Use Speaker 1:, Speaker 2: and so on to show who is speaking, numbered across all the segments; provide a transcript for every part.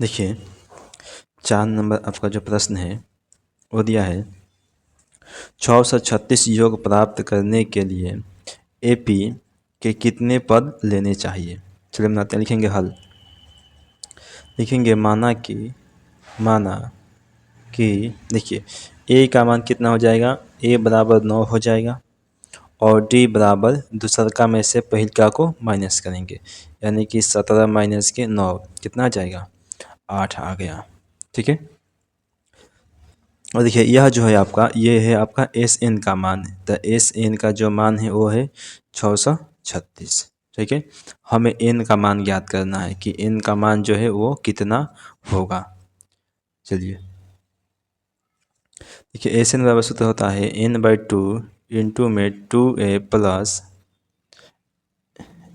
Speaker 1: देखिए 4 नंबर आपका जो प्रश्न है वो दिया है 636 योग प्राप्त करने के लिए एपी के कितने पद लेने चाहिए। चलिए बनाते हैं, लिखेंगे हल। लिखेंगे माना कि देखिए ए का मान कितना हो जाएगा, ए बराबर 9 हो जाएगा और डी बराबर दूसरका में से पहिलका को माइनस करेंगे, यानी कि 17 माइनस के 9 कितना आ जाएगा, 8 आ गया। ठीक है, और देखिए यह जो है आपका, ये है आपका एस एन का मान है। तो एस एन का जो मान है वो है 636। ठीक है, हमें एन का मान ज्ञात करना है कि एन का मान जो है वो कितना होगा। चलिए देखिए एस एन बराबर सूत्र होता है n/2 इंटू में 2a plus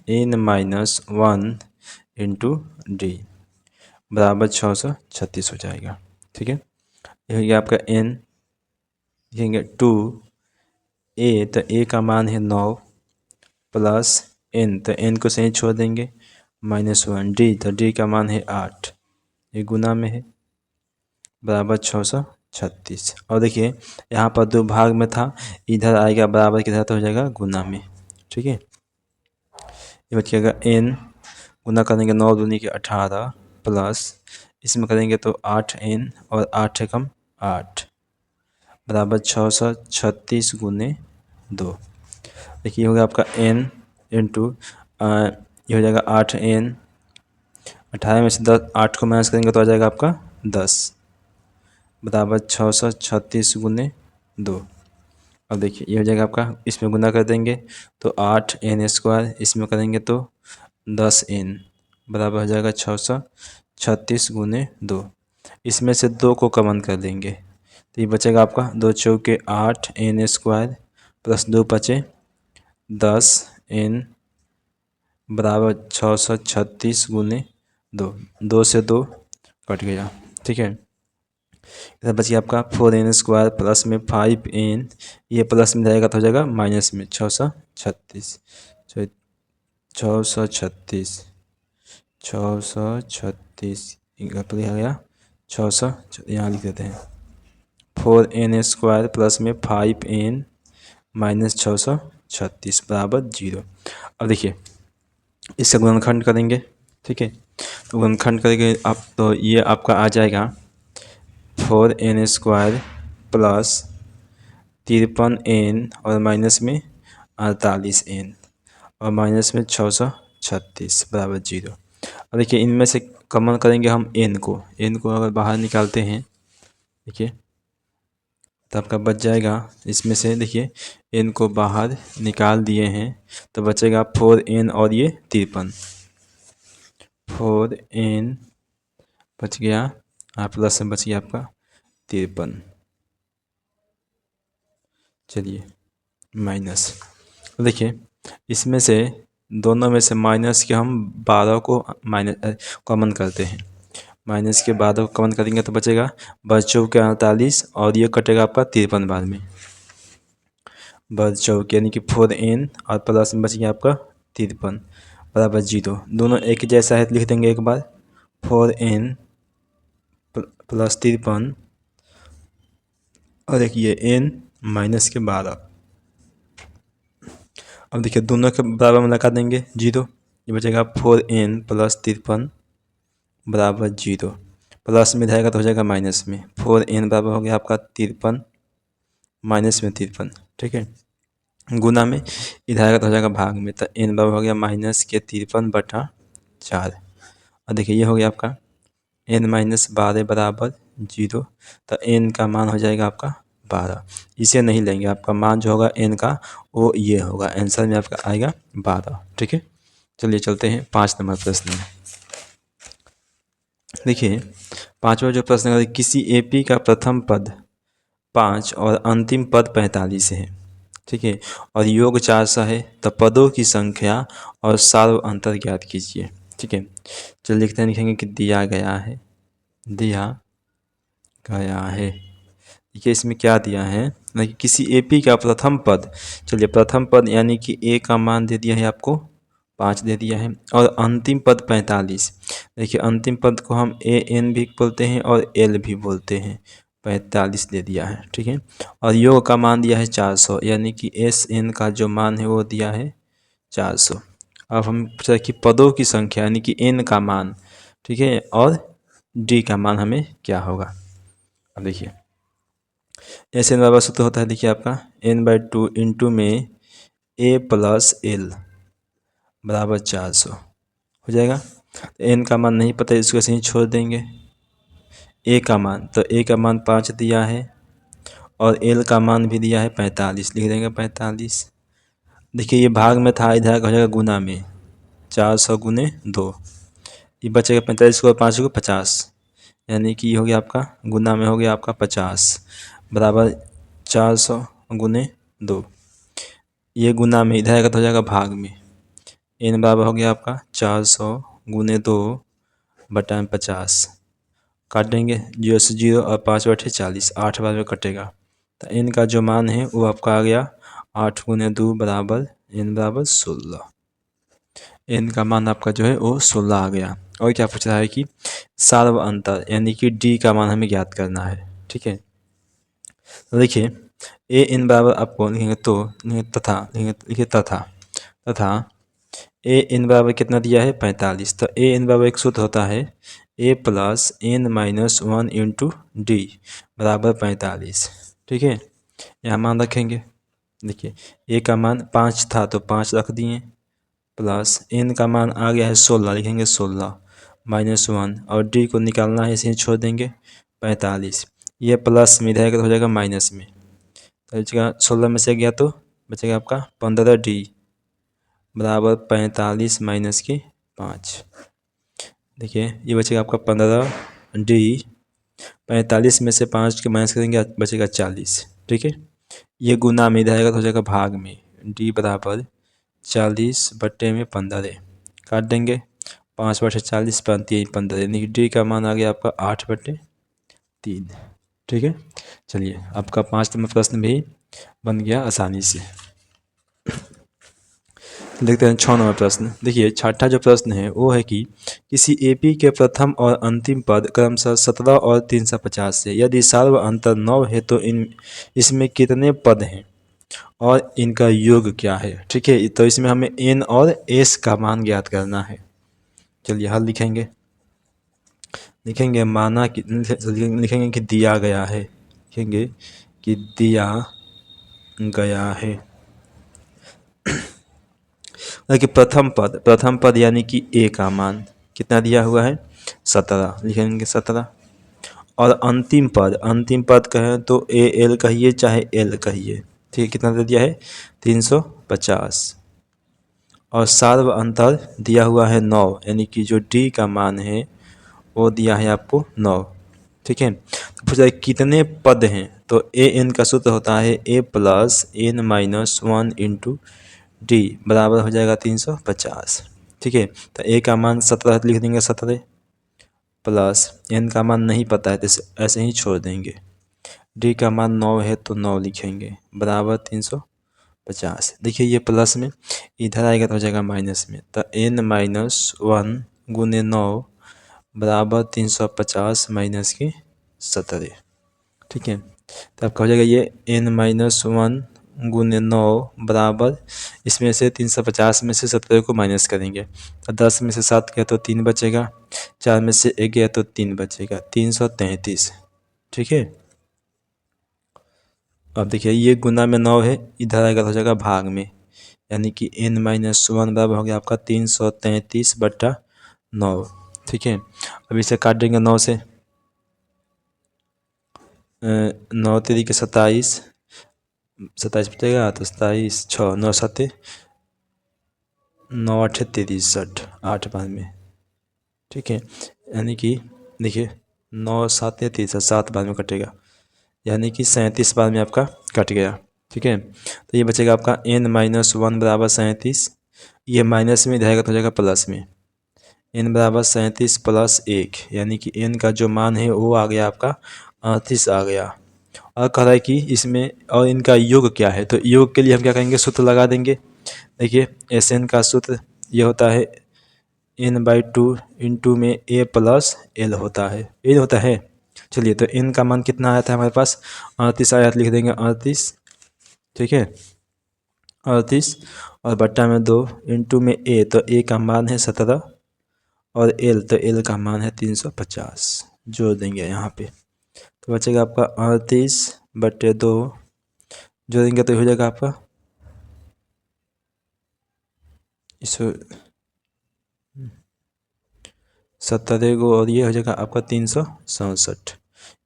Speaker 1: n-1 into d बराबर 636 हो जाएगा। ठीक है, यह हो गया आपका n। लिखेंगे 2a, तो a का मान है 9 प्लस n, तो n को सही छोड़ देंगे, -1 डी, तो डी का मान है 8, ये गुना में है, बराबर 636। और देखिए यहाँ पर दो भाग में था, इधर आएगा बराबर किधर तो हो जाएगा गुना में। ठीक है, ये बचिएगा n, गुना करेंगे 9 दूनी के 18 प्लस इसमें करेंगे तो 8n और 8 एकम 8 बराबर 636 गुने 2। देखिए ये हो गया आपका n इंटू ये हो जाएगा 8n, 18 में से 10 8 को माइनस करेंगे तो आ जाएगा आपका 10 बराबर 636 गुने 2। अब देखिए ये हो जाएगा आपका, इसमें गुना कर देंगे तो 8n² इसमें करेंगे तो 10n बराबर हो जाएगा 636 गुने 2। इसमें से 2 को कॉमन कर देंगे तो ये बचेगा आपका 2 चौके 8n² प्लस 2 बचे 10n बराबर 636 गुने 2। 2 से 2 कट गया। ठीक है, इधर बच गया आपका 4n² प्लस में 5n, ये प्लस में जाएगा तो हो जाएगा माइनस में 636 पर आ गया 600, यहाँ लिख देते हैं 4n² प्लस में 5n माइनस 636 बराबर 0। अब देखिए इसका गुणनखंड करेंगे। ठीक है, तो गुणनखंड करेंगे आप तो ये आपका आ जाएगा 4n² प्लस 53n और माइनस में 48n और माइनस में 636 बराबर 0। अब देखिए इनमें से कॉमन करेंगे हम n को अगर बाहर निकालते हैं देखिए तो आपका बच जाएगा, इसमें से देखिए n को बाहर निकाल दिए हैं तो बचेगा 4n और ये 53, 4n बच गया प्लस में बच गया आपका 53। चलिए माइनस, देखिए इसमें से दोनों में से माइनस के हम 12 को माइनस कॉमन करते हैं, माइनस के 12 को कॉमन करेंगे तो बचेगा बच चौके 48 और ये कटेगा आपका 53 बाद में, बच चौके यानी कि 4n और प्लस में बच गया आपका 53 बराबर 0। दोनों एक ही जैसा है तो लिख देंगे एक बार 4n प्लस 53 और एक ये n माइनस के 12। अब देखिए दोनों के बराबर में लगा देंगे 0, ये बचेगा 4n प्लस 53 बराबर 0, प्लस में जाएगा तो हो जाएगा माइनस में, 4n बराबर हो गया आपका 53 माइनस में 53। ठीक है, गुना में इधर आएगा तो हो जाएगा भाग में, तो n बराबर हो गया माइनस के 53/4। और देखिए ये हो गया आपका n माइनस 12 बराबर 0, तो n का मान हो जाएगा आपका 12। इसे नहीं लेंगे, आपका मान जो होगा n का वो ये होगा, आंसर में आपका आएगा 12। ठीक है, चलिए चलते हैं 5 नंबर प्रश्न में। देखिए 5वां जो प्रश्न है, किसी एपी का प्रथम पद 5 और अंतिम पद 45 है। ठीक है, और योग 400 है, तो पदों की संख्या और सार्व अंतर ज्ञात कीजिए। ठीक है, चलिए लिखते हैं, लिखेंगे कि दिया गया है देखिए इसमें क्या दिया है ना कि किसी एपी का प्रथम पद, चलिए प्रथम पद यानी कि ए का मान दे दिया है आपको 5 दे दिया है और अंतिम पद 45। देखिए अंतिम पद को हम ए एन भी बोलते हैं और एल भी बोलते हैं। 45 दे दिया है, ठीक है। और योग का मान दिया है 400, यानी कि एस एन का जो मान है वो दिया है 400। अब हम पूछा कि पदों की संख्या यानी कि एन का मान, ठीक है, और डी का मान हमें क्या होगा। अब देखिए एस एन बराबर सूत्र होता है, देखिए आपका n/2 इंटू में ए प्लस एल बराबर 400 हो जाएगा। तो एन का मान नहीं पता, इसको ऐसे ही छोड़ देंगे। ए का मान, तो ए का मान 5 दिया है और एल का मान भी दिया है 45, लिख देंगे 45। देखिए ये भाग में था, इधर हो जाएगा गुना में, 400 गुने 2, ये बचेगा 45 को 5 को 50, यानी कि ये हो गया आपका गुना में हो गया आपका 50 बराबर 400 गुने 2। ये गुना में इधर आएगा तो हो जाएगा भाग में, एन बराबर हो गया आपका 400 गुने 2 बटा 50, काट देंगे 0 से 0 और 5/40, 8 बार में कटेगा। तो एन का जो मान है वो आपका आ गया 8 गुने 2 बराबर एन बराबर 16। एन का मान आपका जो है वो 16 आ गया। और क्या पूछ रहा है कि सार्व अंतर यानी कि डी का मान हमें ज्ञात करना है, ठीक है। तो देखिए ए एन बराबर आपको लिखेंगे तो तथा लिखिए तथा ए एन बराबर कितना दिया है 45। तो ए एन बराबर एक सूत्र होता है a plus n minus 1 into d बराबर 45, ठीक है। यहाँ मान रखेंगे, देखिए ए का मान 5 था तो 5 रख दिए, प्लस एन का मान आ गया है 16, लिखेंगे 16 माइनस 1 और डी को निकालना है, इसे छोड़ देंगे 45। ये प्लस में रहेगा तो हो जाएगा माइनस में, तो बचेगा 16 में से गया तो बचेगा आपका 15 डी बराबर 45 माइनस के 5। देखिए ये बचेगा आपका 15 डी, 45 में से 5 के माइनस करेंगे बचेगा 40, ठीक है। ये गुना में इधर आएगा तो हो जाएगा भाग में, डी बराबर 40 बट्टे में 15, काट देंगे 5/40 15, यानी कि डी का मान आ गया आपका 8/3, ठीक है। चलिए आपका 5 नंबर प्रश्न भी बन गया आसानी से। देखते हैं 6 नंबर प्रश्न। देखिए छठा जो प्रश्न है वो है कि किसी एपी के प्रथम और अंतिम पद क्रमशः 17 और 350 से यदि सार्व अंतर 9 है तो इसमें कितने पद हैं और इनका योग क्या है, ठीक है। तो इसमें हमें एन और एस का मान ज्ञात करना है। चलिए हल लिखेंगे माना कि लिखेंगे कि दिया गया है, लिखेंगे कि दिया गया है। देखिए प्रथम पद यानी कि ए का मान कितना दिया हुआ है 17, लिखेंगे 17। और अंतिम पद कहें तो ए एल कहिए चाहे एल कहिए, ठीक है, कितना दे दिया है 350। और सार्व अंतर दिया हुआ है 9, यानी कि जो डी का मान है वो दिया है आपको 9, ठीक है। तो पूछा है कितने पद हैं, तो ए एन का सूत्र होता है a plus n minus 1 into d बराबर हो जाएगा 350, ठीक है। तो ए का मान 17 लिख देंगे 17 प्लस एन का मान नहीं पता है तो ऐसे ही छोड़ देंगे, डी का मान 9 है तो 9 लिखेंगे बराबर 350। देखिए ये प्लस में इधर आएगा तो हो जाएगा माइनस में, तो एन माइनस 1 गुने 9 बराबर 350 माइनस के 17, ठीक है। तो आपका हो जाएगा ये एन माइनस 1 गुने 9 बराबर, इसमें से 350 में से 17 को माइनस करेंगे तो 10 में से 7 गया तो 3 बचेगा, 4 में से 1 गया तो 3 बचेगा, 333, ठीक है। अब देखिए ये गुना में 9 है, इधर आएगा तो हो जाएगा भाग में, यानी कि n माइनस 1 बराबर हो गया आपका 333/9, ठीक है। अब इसे काट देंगे 9 से, 9 3 के 27 बचेगा तो 27 6 9 7 9 8 63 8 बाद में, ठीक है। यानी कि देखिए 9 7 63 7 बाद में कटेगा, यानी कि 37 बाद में आपका कट गया, ठीक है। तो ये बचेगा आपका n माइनस 1 बराबर 37, ये माइनस में जाएगा तो हो जाएगा प्लस में, n बराबर 37 प्लस 1, यानी कि n का जो मान है वो आ गया आपका 38 आ गया। और कह रहा है कि इसमें और इनका योग क्या है, तो योग के लिए हम क्या करेंगे सूत्र लगा देंगे। देखिए एस एन का सूत्र ये होता है n/2 इंटू में a प्लस l होता है, l होता है। चलिए तो n का मान कितना आया था हमारे पास, 38 आया, लिख देंगे 38, ठीक है 38 और बट्टा में 2 इंटू में a, तो a का मान है 17 और l, तो l का मान है 350, जोड़ देंगे यहाँ पे तो बचेगा आपका 38/2, जोड़ेंगे तो हो जाएगा आपका इस 17 को, और ये हो जाएगा आपका 367,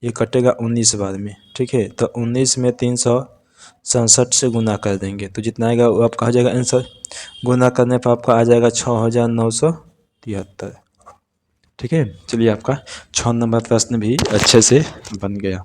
Speaker 1: ये कटेगा 19 बार में, ठीक है। तो 19 में 367 से गुना कर देंगे तो जितना आएगा वो आपका हो जाएगा आंसर। गुना करने पर आपका आ जाएगा 6973, ठीक है। चलिए आपका 6 नंबर प्रश्न भी अच्छे से बन गया।